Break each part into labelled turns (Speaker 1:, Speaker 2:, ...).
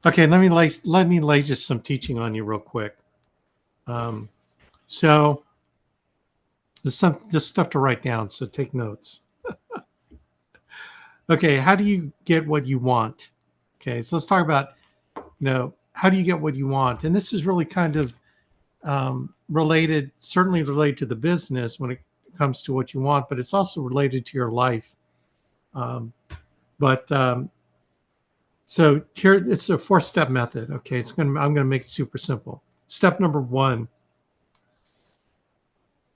Speaker 1: Okay, let me lay just some teaching on you real quick. Um, so this stuff to write down. So take notes. Okay, how do you get what you want? Okay, so let's talk about how do you get what you want, and this is really kind of related, certainly related to the business when it comes to what you want, but it's also related to your life. Um, but So here it's a 4-step method. Okay, I'm gonna make it super simple. Step number 1: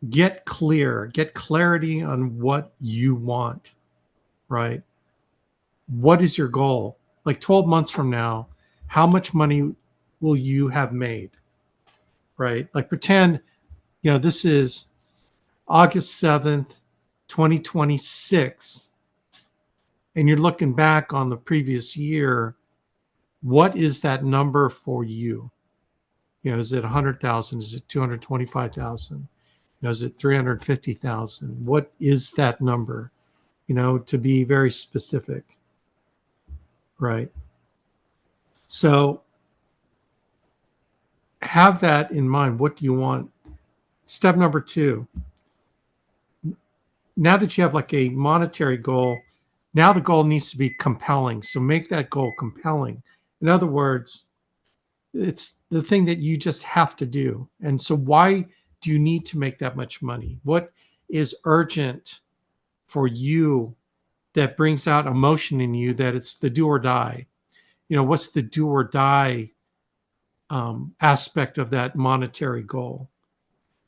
Speaker 1: get clear, get clarity on what you want. Right? What is your goal? Like 12 months from now, how much money will you have made? Right? Like pretend, this is August 7th, 2026, and you're looking back on the previous year. What is that number for you? Is it 100,000? Is it 225,000? Is it 350,000? What is that number? To be very specific, right? So have that in mind. What do you want? Step number 2: now that you have like a monetary goal, now the goal needs to be compelling. So make that goal compelling. In other words, it's the thing that you just have to do. And so why do you need to make that much money? What is urgent for you that brings out emotion in you, that it's the do or die? What's the do or die aspect of that monetary goal?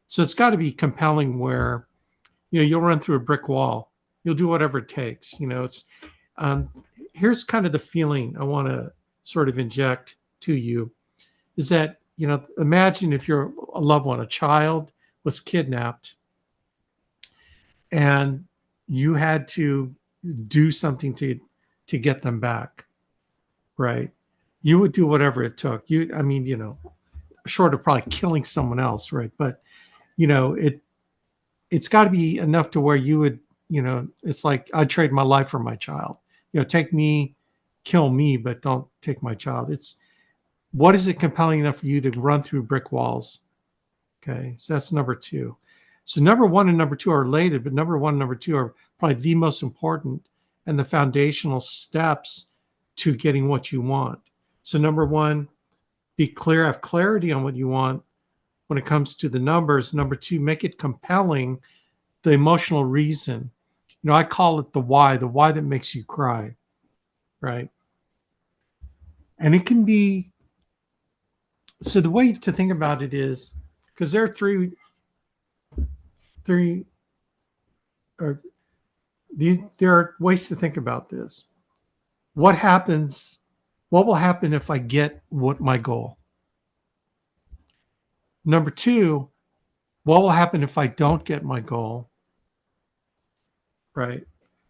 Speaker 1: So it's got to be compelling where, you'll run through a brick wall. You'll do whatever it takes. It's um, here's kind of the feeling I want to sort of inject to you is that, imagine if you're a loved one, a child was kidnapped and you had to do something to get them back, right? You would do whatever it took. Short of probably killing someone else, right? But it's got to be enough to where you would, it's like I'd trade my life for my child. Take me, kill me, but don't take my child. It's what is it compelling enough for you to run through brick walls? Okay, so that's number 2. So number 1 and number 2 are related, but number 1 and number 2 are probably the most important and the foundational steps to getting what you want. So number 1, be clear, have clarity on what you want when it comes to the numbers. Number 2, make it compelling, the emotional reason. I call it the why that makes you cry, right? And it can be, so the way to think about it is, because there are three or there are ways to think about this. What will happen if I get what my goal? Number 2, what will happen if I don't get my goal? Right?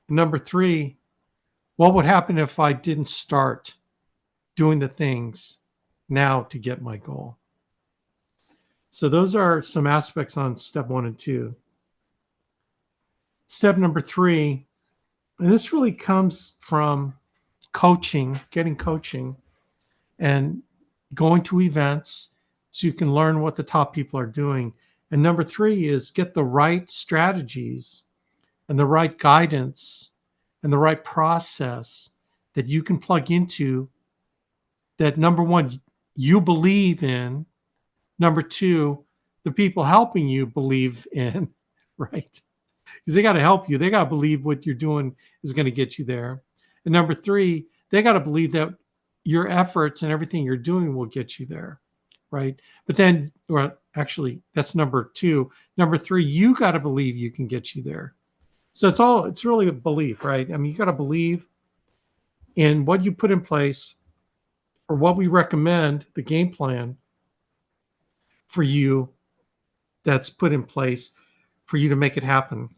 Speaker 1: Number 3, what would happen if I didn't start doing the things now to get my goal? So those are some aspects on step 1 and 2. Step number 3, and this really comes from getting coaching and going to events so you can learn what the top people are doing. And number 3 is get the right strategies and the right guidance and the right process that you can plug into, that number 1, you believe in. Number 2, the people helping you believe in, right? Because they got to help you. They got to believe what you're doing is going to get you there. And number 3, they got to believe that your efforts and everything you're doing will get you there, right? But then, or actually, that's number 2. Number 3, you got to believe you can get you there. So it's really a belief, right? I mean, you got to believe in what you put in place or what we recommend, the game plan for you that's put in place for you to make it happen.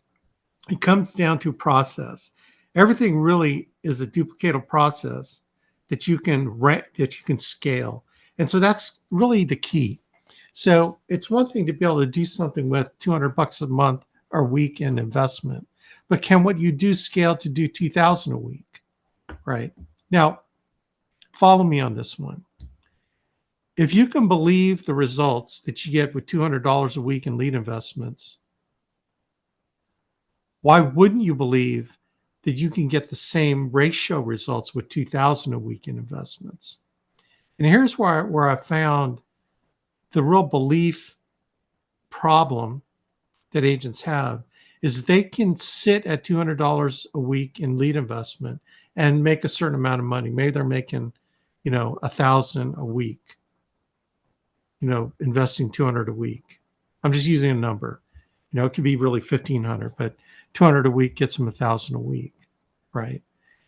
Speaker 1: It comes down to process. Everything really is a duplicatable process that you can scale. And so that's really the key. So it's one thing to be able to do something with $200 a month or week in investment, but can what you do scale to do 2,000 a week, right? Now, follow me on this one. If you can believe the results that you get with $200 a week in lead investments, why wouldn't you believe that you can get the same ratio results with $2,000 a week in investments? And here's where I found the real belief problem that agents have is they can sit at $200 a week in lead investment and make a certain amount of money. Maybe they're making, $1,000 a week, investing 200 a week. I'm just using a number. It could be really 1,500, but 200 a week gets them 1,000 a week, right?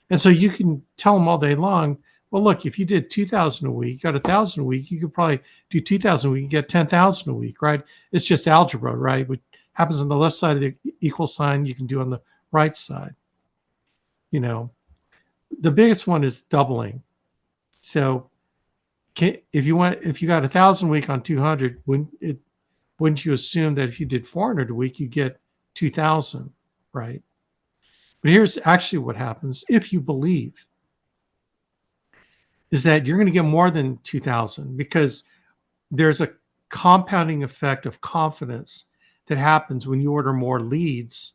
Speaker 1: And so you can tell them all day long, well, look, if you did 2,000 a week, got 1,000 a week, you could probably do 2,000 a week, you get 10,000 a week, right? It's just algebra, right? What happens on the left side of the equal sign, you can do on the right side. The biggest one is doubling. So if you got 1,000 a week on 200, wouldn't you assume that if you did 400 a week, you get 2,000, right? But here's actually what happens if you believe is that you're going to get more than 2,000 because there's a compounding effect of confidence that happens when you order more leads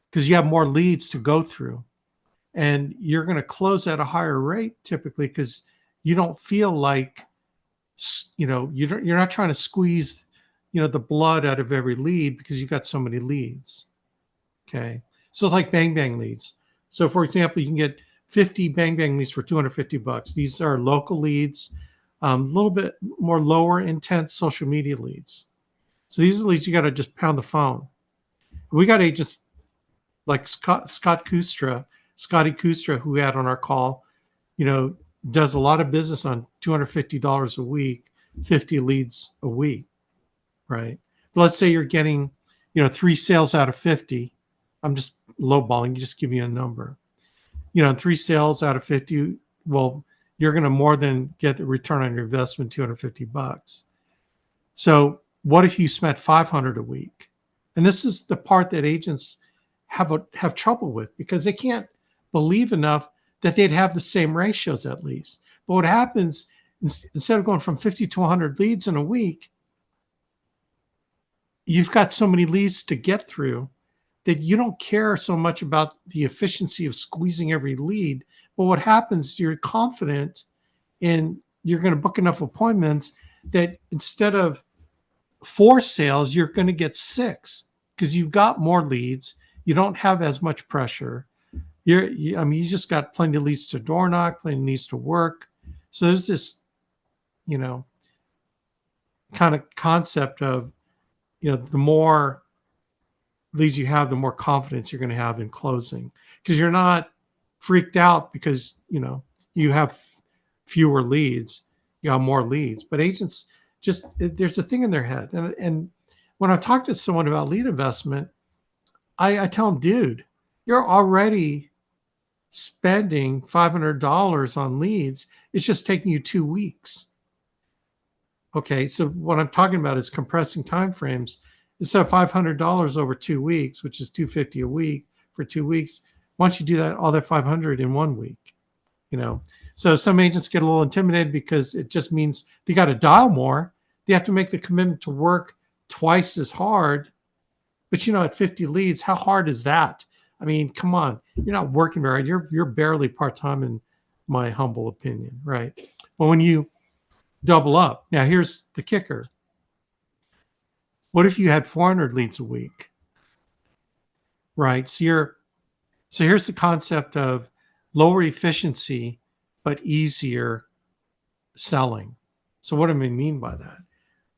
Speaker 1: because you have more leads to go through and you're going to close at a higher rate typically because you don't feel like, you're not trying to squeeze, the blood out of every lead because you've got so many leads. Okay. So it's like bang bang leads. So for example, you can get 50 bang bang leads for $250. These are local leads, a little bit more lower intent social media leads. So these are leads you got to just pound the phone. We got agents like Scotty Kustra, who we had on our call, does a lot of business on $250 a week, 50 leads a week, right? But let's say you're getting, 3 sales out of 50. I'm just lowballing, just give you a number. 3 sales out of 50, well, you're going to more than get the return on your investment, $250. So what if you spent 500 a week? And this is the part that agents have trouble with because they can't believe enough that they'd have the same ratios at least. But what happens, instead of going from 50 to 100 leads in a week, you've got so many leads to get through that you don't care so much about the efficiency of squeezing every lead. But what happens, you're confident in you're going to book enough appointments that instead of 4 sales, you're going to get 6 because you've got more leads. You don't have as much pressure. You just got plenty of leads to door knock, plenty of leads to work. So there's this, kind of concept of, the more leads you have, the more confidence you're going to have in closing because you're not freaked out because, you have fewer leads, you have more leads. But agents there's a thing in their head. And when I talk to someone about lead investment, I tell them, dude, you're already spending $500 on leads. It's just taking you 2 weeks. Okay, so what I'm talking about is compressing timeframes. Instead of $500 over 2 weeks, which is $250 a week for 2 weeks, why don't you do that all that $500 in 1 week? So some agents get a little intimidated because it just means they got to dial more. They have to make the commitment to work twice as hard. But at 50 leads, how hard is that? I mean, come on, you're not working very hard. You're barely part-time in my humble opinion, right? But when you double up, now here's the kicker. What if you had 400 leads a week, right? So here's the concept of lower efficiency, but easier selling. So what do I mean by that?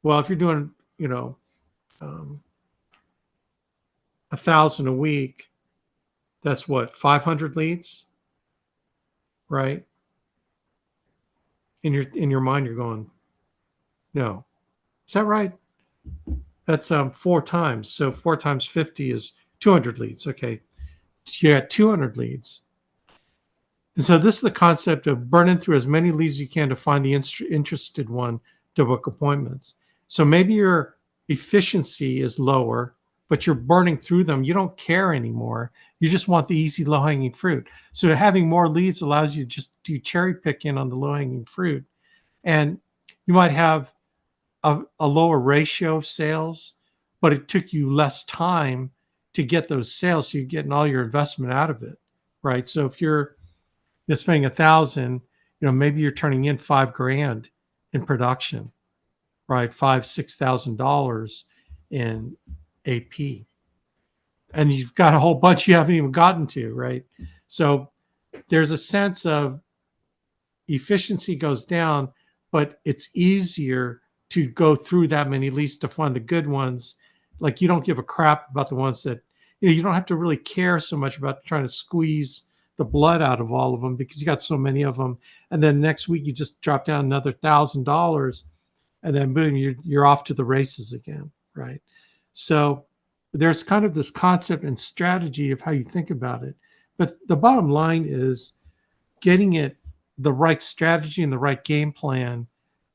Speaker 1: Well, if you're doing, 1,000 a week, that's what, 500 leads, right? In your mind, you're going, no, is that right? That's 4 times. So 4 times 50 is 200 leads. Okay, you got 200 leads. And so this is the concept of burning through as many leads as you can to find the interested one to book appointments. So maybe your efficiency is lower, but you're burning through them. You don't care anymore. You just want the easy low-hanging fruit. So having more leads allows you to just do cherry picking on the low-hanging fruit. And you might have a lower ratio of sales, but it took you less time to get those sales. So you're getting all your investment out of it, right? So if you're spending 1,000, maybe you're turning in $5,000 in production, right? $6,000 in AP, and you've got a whole bunch you haven't even gotten to, right? So there's a sense of efficiency goes down, but it's easier to go through that many leads to find the good ones. Like, you don't give a crap about the ones that, you don't have to really care so much about trying to squeeze the blood out of all of them because you got so many of them. And then next week you just drop down another $1,000, and then boom, you're off to the races again, right? So there's kind of this concept and strategy of how you think about it. But the bottom line is getting it the right strategy and the right game plan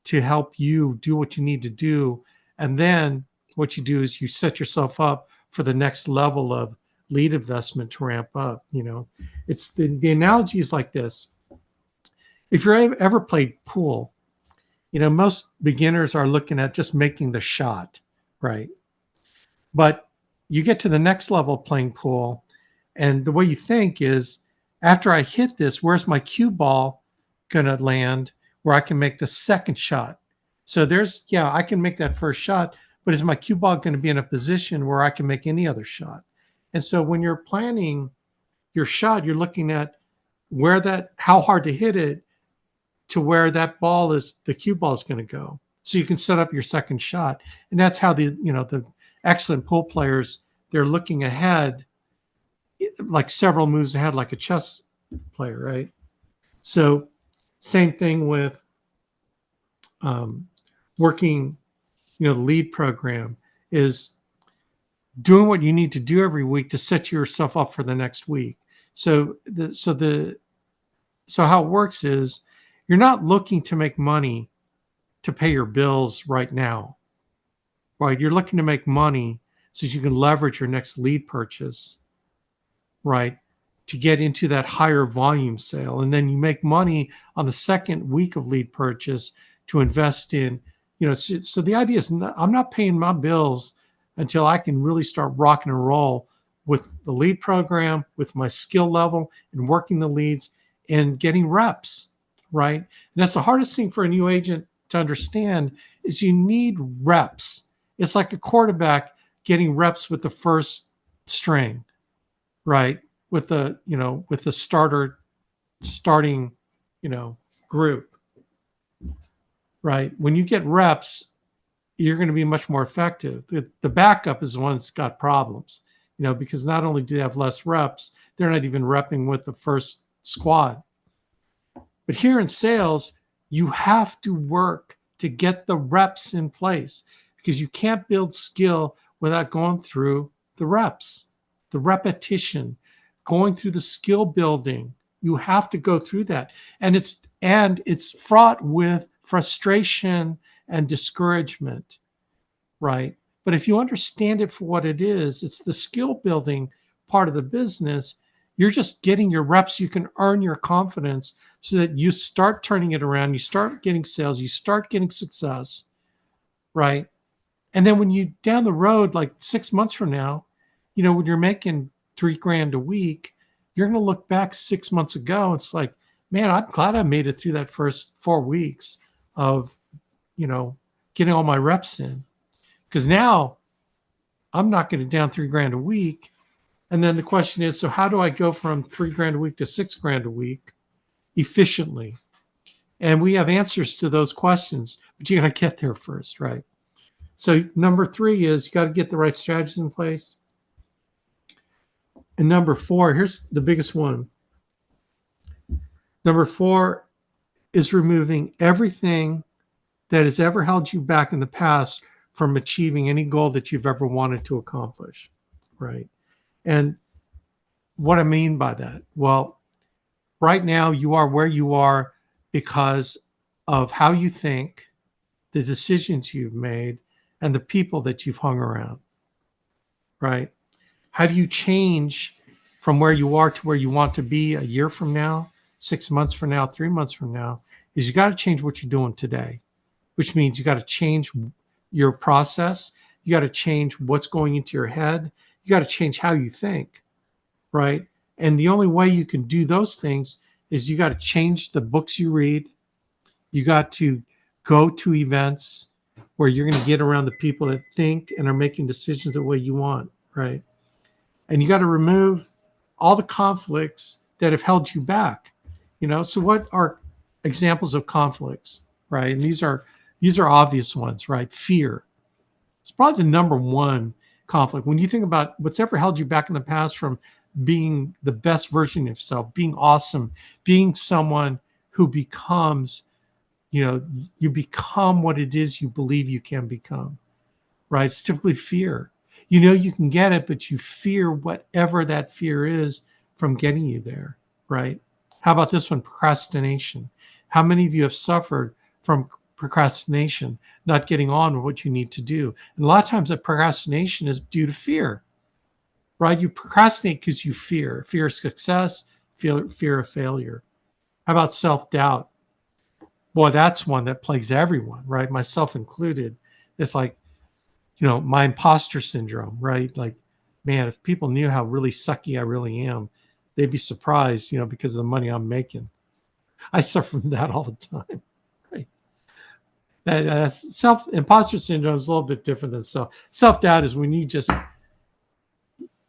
Speaker 1: to help you do what you need to do. And then what you do is you set yourself up for the next level of lead investment to ramp up. It's the analogy is like this. If you're ever played pool, most beginners are looking at just making the shot, right? But you get to the next level of playing pool, and the way you think is, after I hit this, where's my cue ball going to land where I can make the second shot? So I can make that first shot, but is my cue ball going to be in a position where I can make any other shot? And so when you're planning your shot, you're looking at how hard to hit it to where the cue ball is going to go. So you can set up your second shot. And that's how the excellent pool players, they're looking ahead, like several moves ahead, like a chess player, right? So same thing with working, the lead program is doing what you need to do every week to set yourself up for the next week. So how it works is, you're not looking to make money to pay your bills right now, right? You're looking to make money so you can leverage your next lead purchase, right, to get into that higher volume sale. And then you make money on the second week of lead purchase to invest in, so the idea is, I'm not paying my bills until I can really start rocking and roll with the lead program, with my skill level and working the leads and getting reps, right? And that's the hardest thing for a new agent to understand, is you need reps. It's like a quarterback getting reps with the first string, right? With the starting, group, right? When you get reps, you're going to be much more effective. The backup is the one that's got problems, because not only do they have less reps, they're not even repping with the first squad. But here in sales, you have to work to get the reps in place, because you can't build skill without going through the reps, the repetition, going through the skill building. You have to go through that. And it's fraught with frustration and discouragement, right? But if you understand it for what it is, it's the skill building part of the business. You're just getting your reps. You can earn your confidence so that you start turning it around. You start getting sales. You start getting success, right? And then when you down the road, like 6 months from now, when you're making $3,000 a week, you're going to look back 6 months ago. It's like, man, I'm glad I made it through that first 4 weeks of, getting all my reps in, because now I'm knocking it down $3,000 a week. And then the question is, so how do I go from $3,000 a week to $6,000 a week efficiently? And we have answers to those questions, but you got to get there first, right? So number 3 is, you got to get the right strategies in place. And number 4, here's the biggest one. Number 4 is removing everything that has ever held you back in the past from achieving any goal that you've ever wanted to accomplish, right? And what I mean by that, well, right now you are where you are because of how you think, the decisions you've made, and the people that you've hung around. right? How do you change from where you are to where you want to be a year from now, 6 months from now, 3 months from now? Is you got to change what you're doing today, which means you got to change your process. You got to change what's going into your head. You got to change how you think, right? And the only way you can do those things is you got to change the books you read. You got to go to events where you're going to get around the people that think and are making decisions the way you want, right? And you got to remove all the conflicts that have held you back. So what are examples of conflicts, right? And these are obvious ones, right? Fear. It's probably the number one conflict. When you think about what's ever held you back in the past from being the best version of yourself, being awesome, being someone who becomes, you become what it is you believe you can become, right? It's typically fear. You can get it, but you fear whatever that fear is from getting you there, right? How about this one? Procrastination. How many of you have suffered from procrastination, not getting on with what you need to do? And a lot of times that procrastination is due to fear, right? You procrastinate because you fear of success, fear of failure. How about self-doubt? Boy, that's one that plagues everyone, right? Myself included. It's like, my imposter syndrome, right? Like, man, if people knew how really sucky I really am, they'd be surprised, because of the money I'm making. I suffer from that all the time, right? That's imposter syndrome is a little bit different than self-doubt is when you just,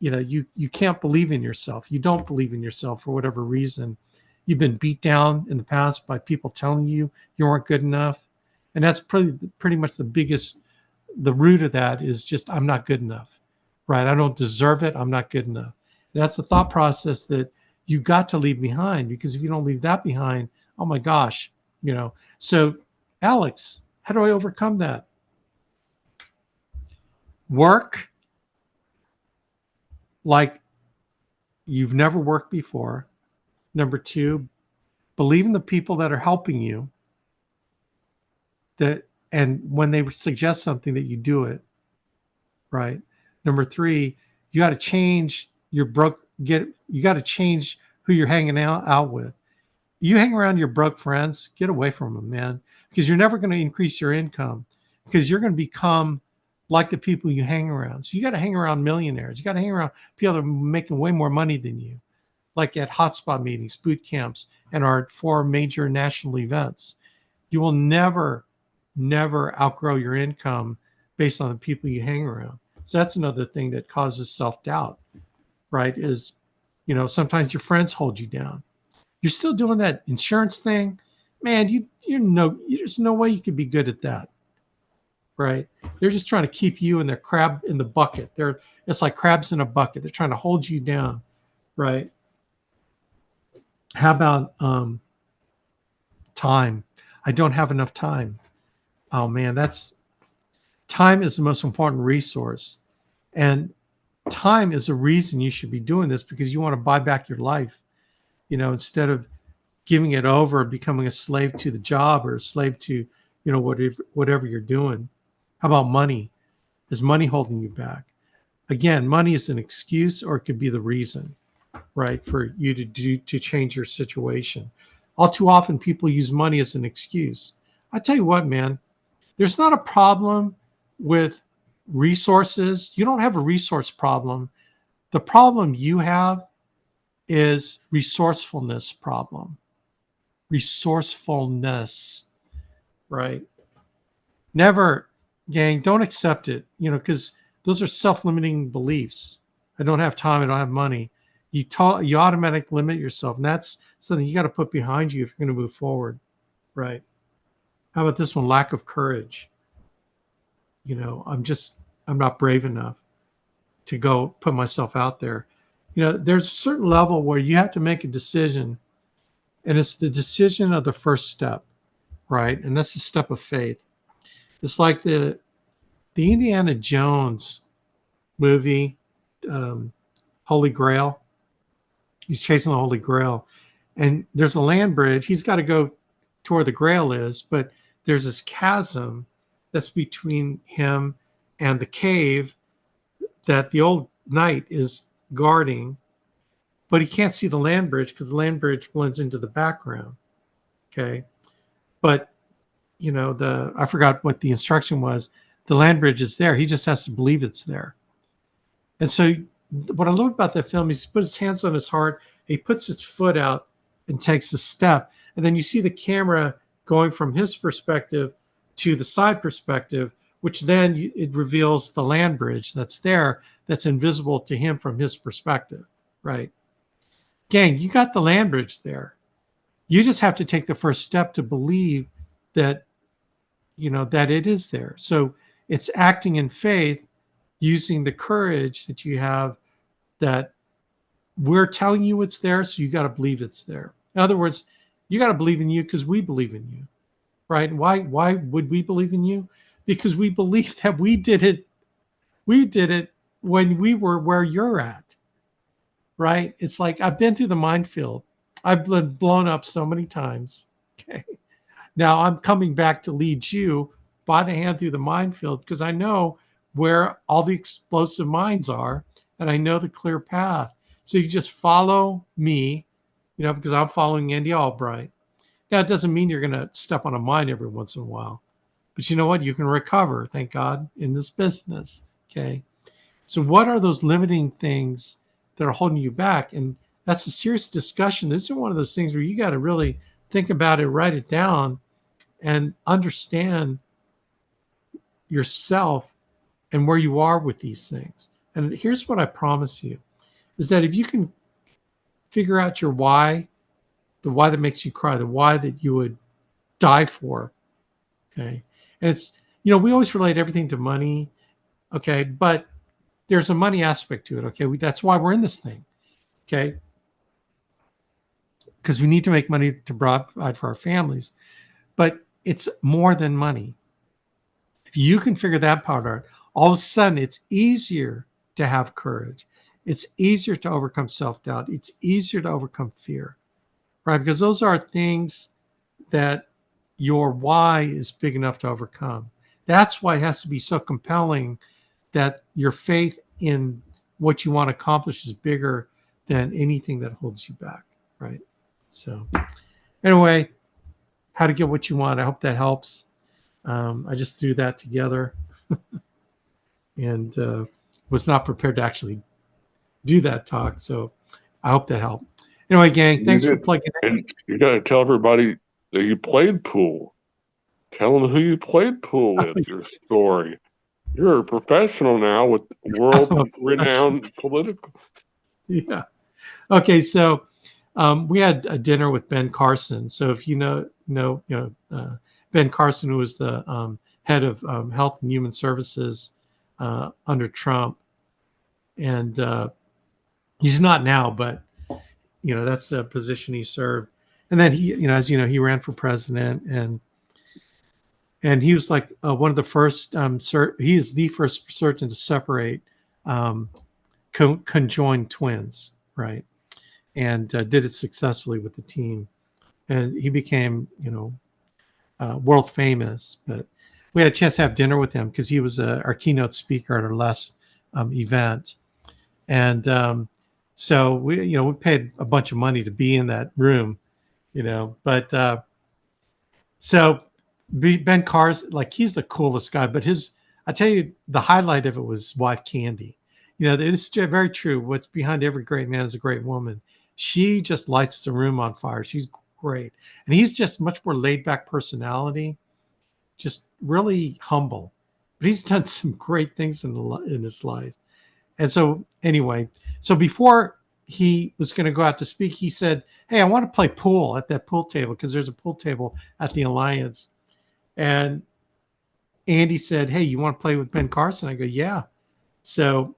Speaker 1: you can't believe in yourself. You don't believe in yourself for whatever reason. You've been beat down in the past by people telling you weren't good enough. And that's pretty much the root of that is just, I'm not good enough, right? I don't deserve it. I'm not good enough. And that's the thought process that you got to leave behind, because if you don't leave that behind, oh my gosh, So Alex, how do I overcome that? Work like you've never worked before. Number two, believe in the people that are helping you, and when they suggest something, that you do it, right? Number three, you got to change you got to change who you're hanging out with. You hang around your broke friends, get away from them, man, because you're never going to increase your income, because you're going to become like the people you hang around. So you got to hang around millionaires. You got to hang around people that are making way more money than you, like at hotspot meetings, boot camps, and our 4 major national events. You will never outgrow your income based on the people you hang around. So that's another thing that causes self-doubt, right? Is, sometimes your friends hold you down. You're still doing that insurance thing, man. There's no way you could be good at that, right? They're just trying to keep you in their crab in the bucket. It's like crabs in a bucket. They're trying to hold you down, right? How about time? I don't have enough time. Oh man, time is the most important resource. And time is a reason you should be doing this, because you want to buy back your life, instead of giving it over, becoming a slave to the job or a slave to, whatever you're doing. How about money? Is money holding you back? Again, money is an excuse, or it could be the reason, right, for you to change your situation. All too often, people use money as an excuse. I tell you what, man, there's not a problem with resources. You don't have a resource problem. The problem you have is resourcefulness problem. Resourcefulness, right? Never, gang, don't accept it, because those are self-limiting beliefs. I don't have time. I don't have money. You automatically limit yourself. And that's something you got to put behind you if you're going to move forward, right? How about this one? Lack of courage. I'm not brave enough to go put myself out there. There's a certain level where you have to make a decision, and it's the decision of the first step, right? And that's the step of faith. It's like the Indiana Jones movie, Holy Grail. He's chasing the Holy Grail, and there's a land bridge. He's got to go to where the Grail is, but there's this chasm that's between him and the cave that the old knight is guarding, but he can't see the land bridge because the land bridge blends into the background. Okay. But, I forgot what the instruction was. The land bridge is there. He just has to believe it's there. And so what I love about that film is he puts his hands on his heart, he puts his foot out and takes a step. And then you see the camera going from his perspective to the side perspective, which then it reveals the land bridge that's there, that's invisible to him from his perspective, right? Gang, you got the land bridge there. You just have to take the first step to believe that, that it is there. So it's acting in faith, using the courage that you have, that we're telling you it's there, so you got to believe it's there. In other words, you got to believe in you because we believe in you, right? Why would we believe in you? Because we believe that we did it. We did it when we were where you're at, right? It's like I've been through the minefield. I've been blown up so many times. Okay. Now I'm coming back to lead you by the hand through the minefield because I know where all the explosive mines are and I know the clear path. So you just follow me, because I'm following Andy Albright. Now, it doesn't mean you're going to step on a mine every once in a while, but you know what? You can recover, thank God, in this business. Okay. So what are those limiting things that are holding you back? And that's a serious discussion. This is one of those things where you got to really think about it, write it down, and understand yourself and where you are with these things. And here's what I promise you is that if you can figure out your why, the why that makes you cry, the why that you would die for, okay? And it's, we always relate everything to money, okay? But there's a money aspect to it, okay? That's why we're in this thing, okay? Because we need to make money to provide for our families. But it's more than money. If you can figure that part out, all of a sudden it's easier to have courage. It's easier to overcome self-doubt. It's easier to overcome fear, right? Because those are things that your why is big enough to overcome. That's why it has to be so compelling that your faith in what you want to accomplish is bigger than anything that holds you back, right? So anyway, how to get what you want. I hope that helps. I just threw that together and was not prepared to actually do that talk. So I hope that helped. Anyway, gang, thanks for plugging in.
Speaker 2: And you got to tell everybody that you played pool. Tell them who you played pool with, your story. You're a professional now with world-renowned political.
Speaker 1: Yeah. Okay, so we had a dinner with Ben Carson. So if you know Ben Carson, who was the head of Health and Human Services under Trump, and he's not now, but that's the position he served. And then he, as you know, he ran for president, and he was like one of the first. He is the first surgeon to separate conjoined twins, right? And did it successfully with the team. And he became, world famous. But we had a chance to have dinner with him because he was our keynote speaker at our last event. And so we paid a bunch of money to be in that room, But so Ben Carr's like, he's the coolest guy. But I tell you, the highlight of it was wife Candy. It is very true. What's behind every great man is a great woman. She just lights the room on fire. She's great. And he's just much more laid back personality, just really humble. But he's done some great things in his life. And so anyway, so before he was going to go out to speak, he said, "Hey, I want to play pool at that pool table because there's a pool table at the Alliance." And Andy said, "Hey, you want to play with Ben Carson?" I go, "Yeah." So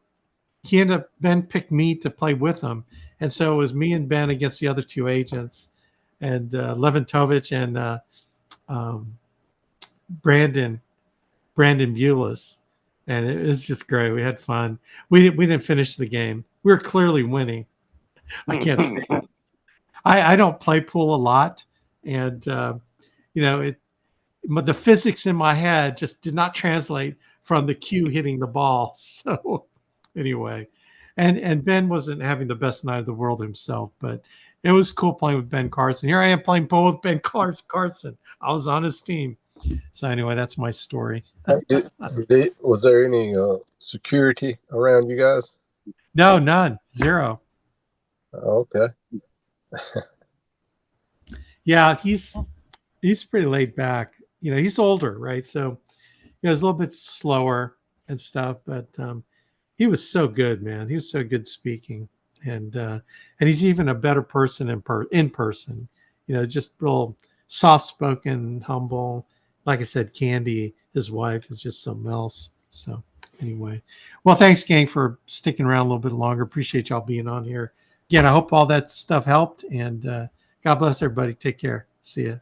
Speaker 1: Ben picked me to play with him. And so it was me and Ben against the other two agents, and Leventovich and Brandon Bulis. And it was just great. We had fun. We didn't finish the game. We were clearly winning. I can't say that. I don't play pool a lot. And, the physics in my head just did not translate from the cue hitting the ball. So anyway, and Ben wasn't having the best night of the world himself, but it was cool playing with Ben Carson. Here I am playing pool with Ben Carson. I was on his team. So anyway, that's my story.
Speaker 3: Was there any security around you guys?
Speaker 1: No, none, zero.
Speaker 3: Oh, okay.
Speaker 1: Yeah, he's pretty laid back. You know, he's older, right? So he's a little bit slower and stuff, but he was so good, man. He was so good speaking, and he's even a better person in person. You know, just real soft spoken, humble. Like I said, Candy, his wife, is just something else. So anyway, well, thanks, gang, for sticking around a little bit longer. Appreciate y'all being on here. Again, I hope all that stuff helped, and God bless everybody. Take care. See ya.